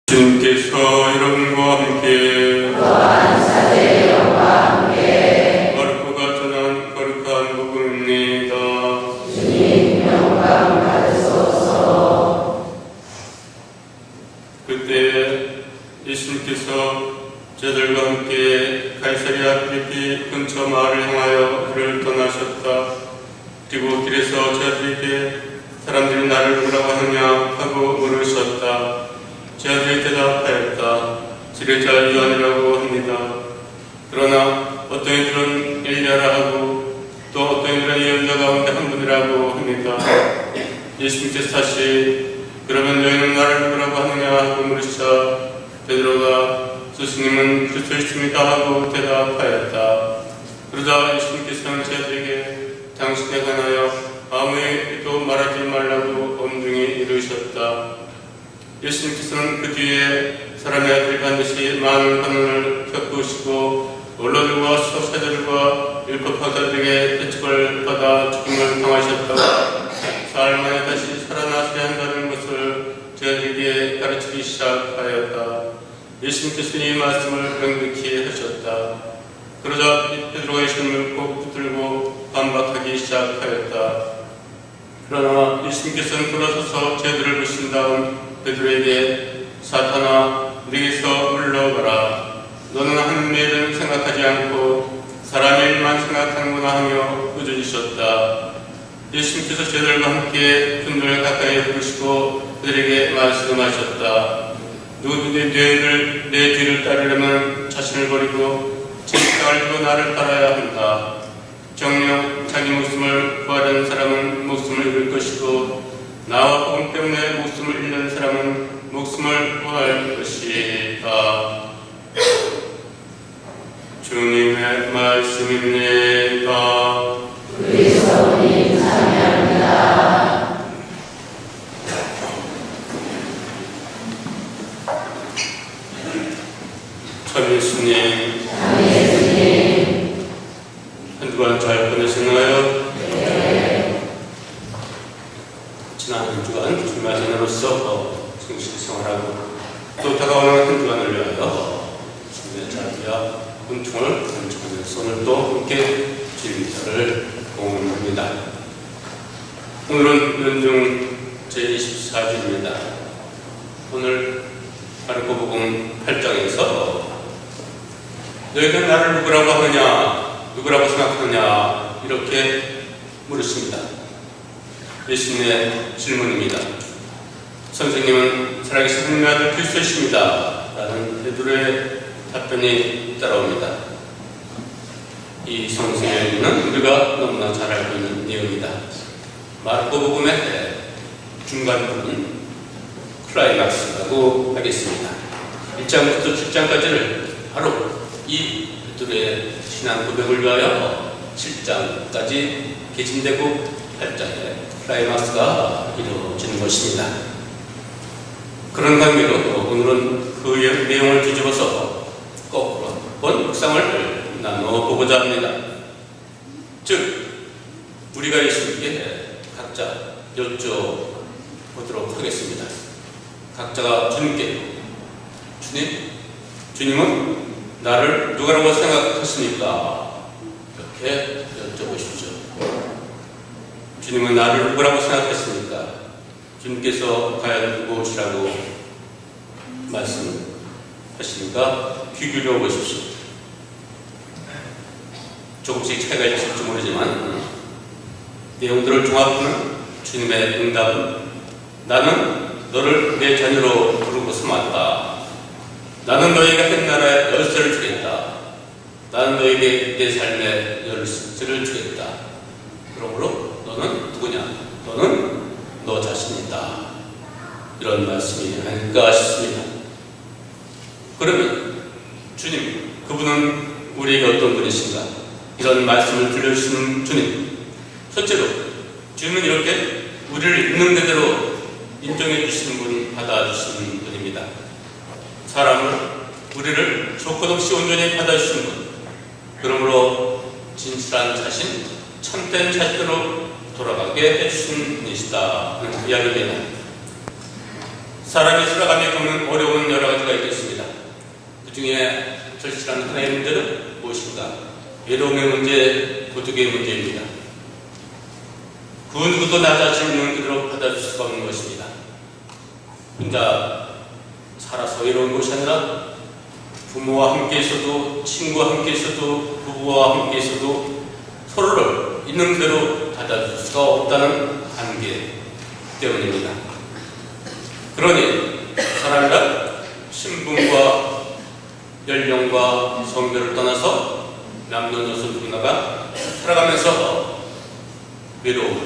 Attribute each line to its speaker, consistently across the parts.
Speaker 1: 주님께서 여러분과 함께 마르코가 전한 거룩한 복음입니다.
Speaker 2: 주님 영광 받으소서.
Speaker 1: 그때 예수님께서 제자들과 함께 가이사랴 필리피 근처 마을을 향하여 길을 떠나셨다. 그리고 길에서 제자들에게 사람들이 나를 누구라고 하느냐 하고 물으셨다. 제자들이 대답하였다. 지뢰자 요한이라고 합니다. 그러나 어떤 이들은 엘리야라 하고 또 어떤 이들은 예언자 가운데 한 분이라고 합니다. 예수님께서 다시 그러면 너희는 나를 누구라고 하느냐 하고 물으시자 베드로가 스승님은 그리스도이십니다 하고 대답하였다. 그러자 예수님께서는 제자들에게 당신에 관하여 아무에게도 말하지 말라고 엄중히 이르셨다. 예수님께서는 그 뒤에 사람의 아들이 반드시 많은 환난을 겪으시고 원로들과 수석사들과 율법 학자들에게 대척을 받아 죽임을 당하셨다고 사흘 만에 다시 살아나셔야 한다는 것을 제자들에게 가르치기 시작하였다. 예수님께서 이 말씀을 명백히 하셨다. 그러자 베드로가 예수님을 꼭 붙들고 반박하기 시작하였다. 그러나 예수님께서는 돌아서서 제자들을 보신 다음 베드로에게 사탄아 내게서 물러가라. 너는 하나님의 일은 생각하지 않고 사람의 일만 생각하는구나 하며 꾸짖으셨다. 예수님께서 제자들과 함께 그들을 가까이 부르시고 그들에게 말씀하셨다. 누구든지 내 뒤를 따르려면 자신을 버리고 십자가를 지고 나를 따라야 한다. 정녕 자기 목숨을 구하려는 사람은 목숨을 잃을 것이고 나와 복음 때문에 목숨을 잃는 사람은 목숨을 구할 것이다. 주님의 말씀입니다.
Speaker 2: 그리스도님 찬양합니다.
Speaker 1: 참 예수님, 한 주간 잘 보내셨나요?
Speaker 2: 네.
Speaker 1: 지난 한 주간 주님의 자녀로서 성실 생활하고 또 다가오는 한 주간을 위하여 주님의 자비와 은총을 간청하면서 오늘도 함께 주님께를 공헌합니다. 오늘은 연중 제24주입니다. 오늘 마르코복음 8장에서 너희가 나를 누구라고 하느냐, 누구라고 생각하느냐 이렇게 물으십니다. 예수님의 질문입니다. 선생님은 살아계신 하나님의 아들 그리스도이십니다 라는 베드로의 답변이 따라옵니다. 이 성경의 의미는 우리가 너무나 잘 알고 있는 내용입니다. 마르코복음의 중간 부분 클라이막스라고 하겠습니다. 1장부터 7장까지를 바로 이 베드로의 신앙 고백을 위하여 7장까지 개진되고 8장에 클라이막스가 이루어지는 것입니다. 그런 관계로 오늘은 그 내용을 뒤집어서 거꾸로 본 묵상을 나눠보고자 합니다. 즉 우리가 예수님께 각자 여쭤보도록 하겠습니다. 각자가 주님께 주님은 나를 누구라고 생각하십니까? 이렇게 여쭤보십시오. 주님은 나를 누구라고 생각하십니까? 주님께서 과연 무엇이라고 말씀하십니까? 귀 기울여 보십시오. 조금씩 차이가 있을지 모르지만 내용들을 종합하는 주님의 응답은 나는 너를 내 자녀로 부르고 삼았다. 나는 너에게 한 나라의 열쇠를 주겠다. 나는 너에게 내 삶의 열쇠를 주겠다. 그러므로 너는 누구냐? 너는 너 자신이다. 이런 말씀이 아닐까 싶습니다. 그러면 주님, 그분은 우리에게 어떤 분이신가? 이런 말씀을 들려주시는 주님. 첫째로 주님은 이렇게 우리를 있는 그대로 인정해 주시는 분, 받아주시는 분입니다. 우리를 조건 없이 온전히 받아주시는 분. 그러므로 진실한 자신, 참된 자신으로 돌아가게 해주신 분이시다 하는 이야기입니다. 사람이 살아가며 겪는 어려운 여러 가지가 있겠습니다. 그 중에 절실한 하나의 문제는 무엇인가? 외로움의 문제, 고독의 문제입니다. 그 누구도 나 자신을 있는 그대로 받아줄 수가 없는 것입니다. 혼자 살아서 외로운 것이 아니라 부모와 함께 있어도, 친구와 함께 있어도, 부부와 함께 있어도 서로를 있는 그대로 받아줄 수가 없다는 한계 때문입니다. 그러니 사람이란 신분과 연령과 성별을 떠나서 남녀노소 누구나가 살아가면서 외로움을,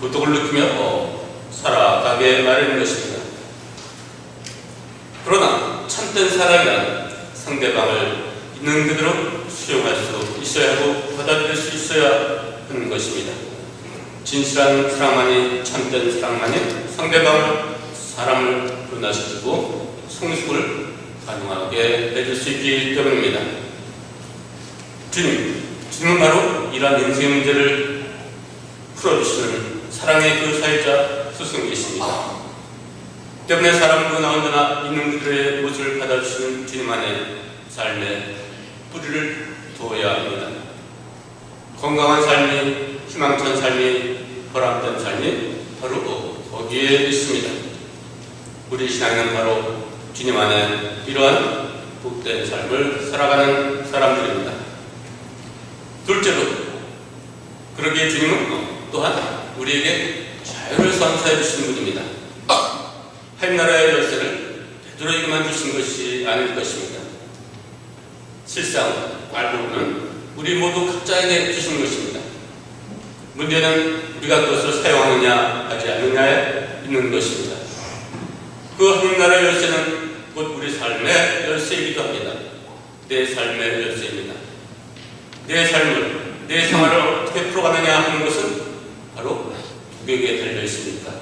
Speaker 1: 고독을 느끼며 살아가게 마련인 것입니다. 그러나 참된 사랑이란 상대방을 있는 그대로 수용할 수 있어야 하고 받아들일 수 있어야 하는 것입니다. 진실한 사랑만이, 참된 사랑만이 상대방을, 사람을 변화시키고 성숙을 가능하게 해줄 수 있기 때문입니다. 주님은 바로 이러한 인생의 문제를 풀어주시는 사랑의 그 사회자 스승이십니다. 때문에 사람 누구나 언제나 있는 그들의 모습을 받아주시는 주님 안에 삶의 뿌리를 두어야 합니다. 건강한 삶이, 희망찬 삶이, 보람된 삶이 바로 거기에 있습니다. 우리 신앙은 바로 주님 안에 이러한 복된 삶을 살아가는 사람들입니다. 둘째로, 그러기에 주님은 또한 우리에게 자유를 선사해 주시는 분입니다. 하늘나라의 열쇠를 되도록이만 주신 것이 아닐 것입니다. 실상 알고 보면 우리 모두 각자에게 주신 것입니다. 문제는 우리가 그것을 사용하느냐 하지 않느냐에 있는 것입니다. 그 하늘나라의 열쇠는 곧 우리 삶의 열쇠이기도 합니다. 내 삶의 열쇠입니다. 내 삶을, 내 생활을 어떻게 풀어가느냐 하는 것은 바로 누구에게 달려 있습니까?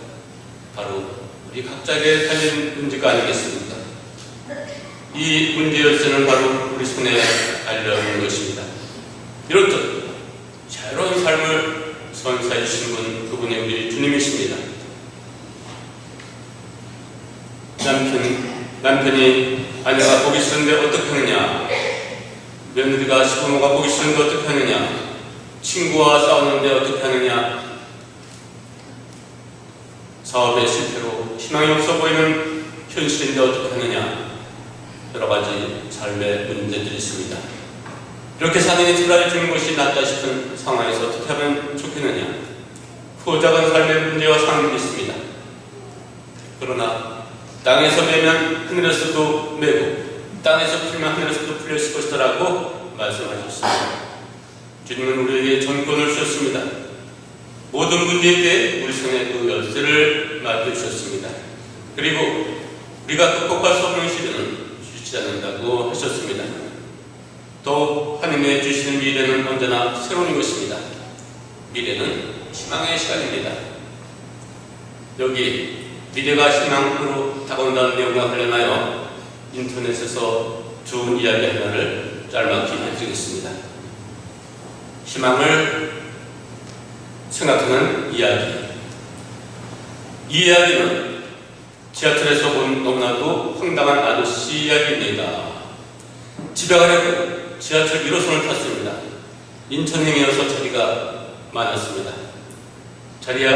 Speaker 1: 바로 우리 각자에게 달린 문제가 아니겠습니까? 이 문제 열쇠는 바로 우리 손에 달려 있는 것입니다. 이렇듯 자유로운 삶을 선사해 주신 분, 그분이 우리 주님이십니다. 남편이 아내가 보기 싫은데 어떻게 하느냐? 며느리가 시부모가 보기 싫은데 어떻게 하느냐? 친구와 싸우는데 어떻게 하느냐? 사업의 실패로 희망이 없어 보이는 현실인데 어떻게 하느냐? 여러 가지 삶의 문제들이 있습니다. 이렇게 사는 차라리 주는 것이 낫다 싶은 상황에서 어떻게 하면 좋겠느냐? 크고 작은 삶의 문제와 상황이 있습니다. 그러나 땅에서 매면 하늘에서도 매고 땅에서 풀면 하늘에서도 풀렸을 것이라고 말씀하셨습니다. 주님은 우리에게 전권을 주셨습니다. 모든 문제에 우리 손에 그 열쇠를 맡겨주셨습니다. 그리고 우리가 극복할 수 없는 시련은 주시지 않는다고 하셨습니다. 또 하나님의 주시는 미래는 언제나 새로운 것입니다. 미래는 희망의 시간입니다. 여기 미래가 희망으로 다가온다는 내용과 관련하여 인터넷에서 좋은 이야기 하나를 짤막히 해드리겠습니다. 희망을 생각하는 이야기. 이 이야기는 지하철에서 본 너무나도 황당한 아저씨 이야기입니다. 집에 가려고 지하철 1호선을 탔습니다. 인천행이어서 자리가 많았습니다. 자리에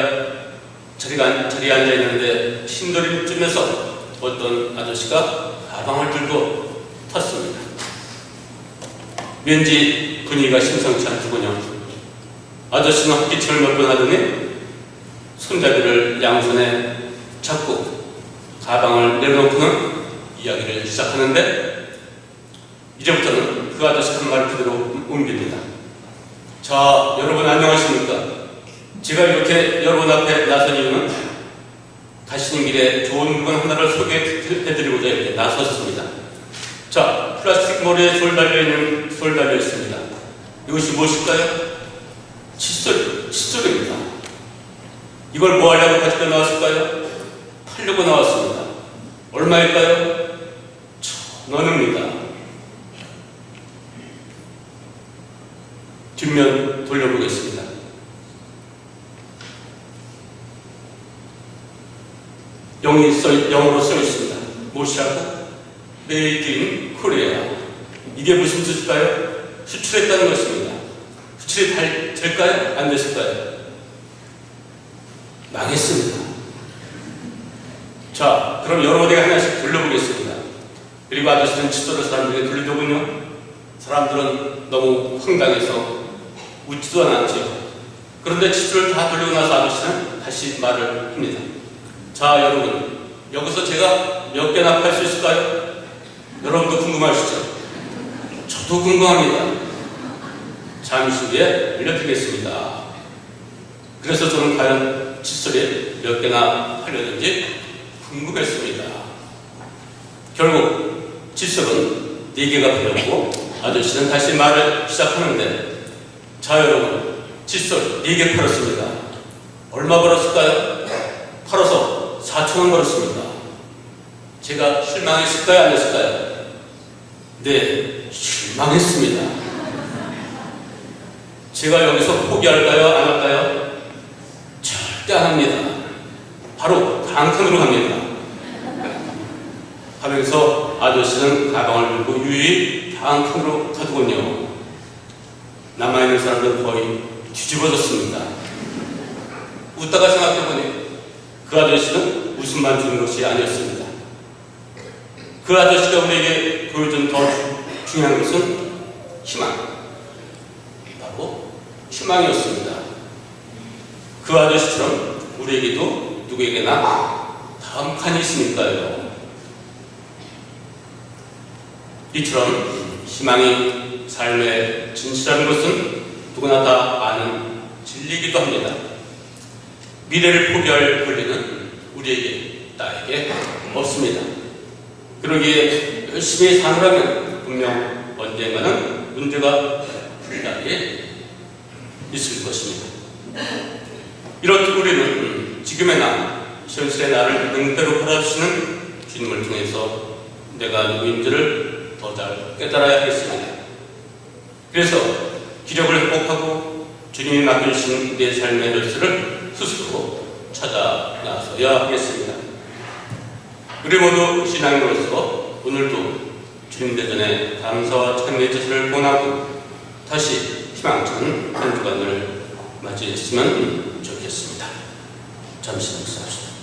Speaker 1: 앉아있는데 신도림쯤에서 어떤 아저씨가 가방을 들고 탔습니다. 왠지 분위기가 심상치 않더군요. 아저씨는 헛기침을 몇 번 하더니 손잡이를 양손에 잡고 가방을 내려놓고는 이야기를 시작하는데 이제부터는 그 아저씨 한 말 그대로 옮깁니다. 자, 여러분 안녕하십니까? 제가 이렇게 여러분 앞에 나선 이유는 가시는 길에 좋은 물건 하나를 소개해드리고자 이렇게 나섰습니다. 자, 플라스틱 머리에 솔 달려 있습니다. 이것이 무엇일까요? 칫솔입니다. 이걸 뭐 하려고 가지고 나왔을까요? 팔려고 나왔습니다. 얼마일까요? 1,000원입니다. 뒷면 돌려보겠습니다. 영어로 써 있습니다. 무엇이라고? Made in Korea. 이게 무슨 뜻일까요? 수출했다는 것입니다. 수출이 될까요? 안 됐을까요? 망했습니다. 자, 그럼 여러 어디 하나씩 돌려보겠습니다. 그리고 아저씨는 칫솔을 사람들에게 돌리더군요. 사람들은 너무 황당해서 웃지도 않았죠. 그런데 칫솔을 다 돌리고 나서 아저씨는 다시 말을 합니다. 자, 여러분, 여기서 제가 몇 개나 팔 수 있을까요? 여러분도 궁금하시죠? 저도 궁금합니다. 잠시 후에 알려드리겠습니다. 그래서 저는 과연 칫솔이 몇 개나 팔렸는지 궁금했습니다. 결국 칫솔은 4개가 팔렸고 아저씨는 다시 말을 시작하는데, 자, 여러분, 칫솔 4개 팔았습니다. 얼마 벌었을까요? 팔아서 4,000원 벌었습니다. 제가 실망했을까요? 안 했을까요? 네, 실망했습니다. 제가 여기서 포기할까요? 안 할까요? 절대 안 합니다. 바로 다음 칸으로 갑니다. 하면서 아저씨는 가방을 들고 유유히 다음 칸으로 가더군요. 남아있는 사람들은 거의 뒤집어졌습니다. 웃다가 생각해보니 그 아저씨는 웃음만 주는 것이 아니었습니다. 그 아저씨가 우리에게 보여준 더 중요한 것은 희망. 바로 희망이었습니다. 그 아저씨처럼 우리에게도 누구에게나 다음 칸이 있으니까요. 이처럼 희망이 삶의 진실한 것은 누구나 다 아는 진리이기도 합니다. 미래를 포기할 권리는 우리에게, 나에게 없습니다. 그러기에 열심히 사느라면 분명 언젠가는 문제가 불가하게 있을 것입니다. 이렇게 우리는 지금의 나, 현실의 나를 능대로 받아주시는 주님을 통해서 내가 누구인지를 더 잘 깨달아야 하겠습니다. 그래서 기력을 회복하고 주님이 맡겨주신 내 삶의 열쇠를 스스로 찾아 나서야 하겠습니다. 우리 모두 신앙으로서 오늘도 주님 대전에 감사와 찬미의 뜻을 보내고 다시 희망찬 한 주간을 맞이했으면 좋겠습니다. 잠시 묵상합시다.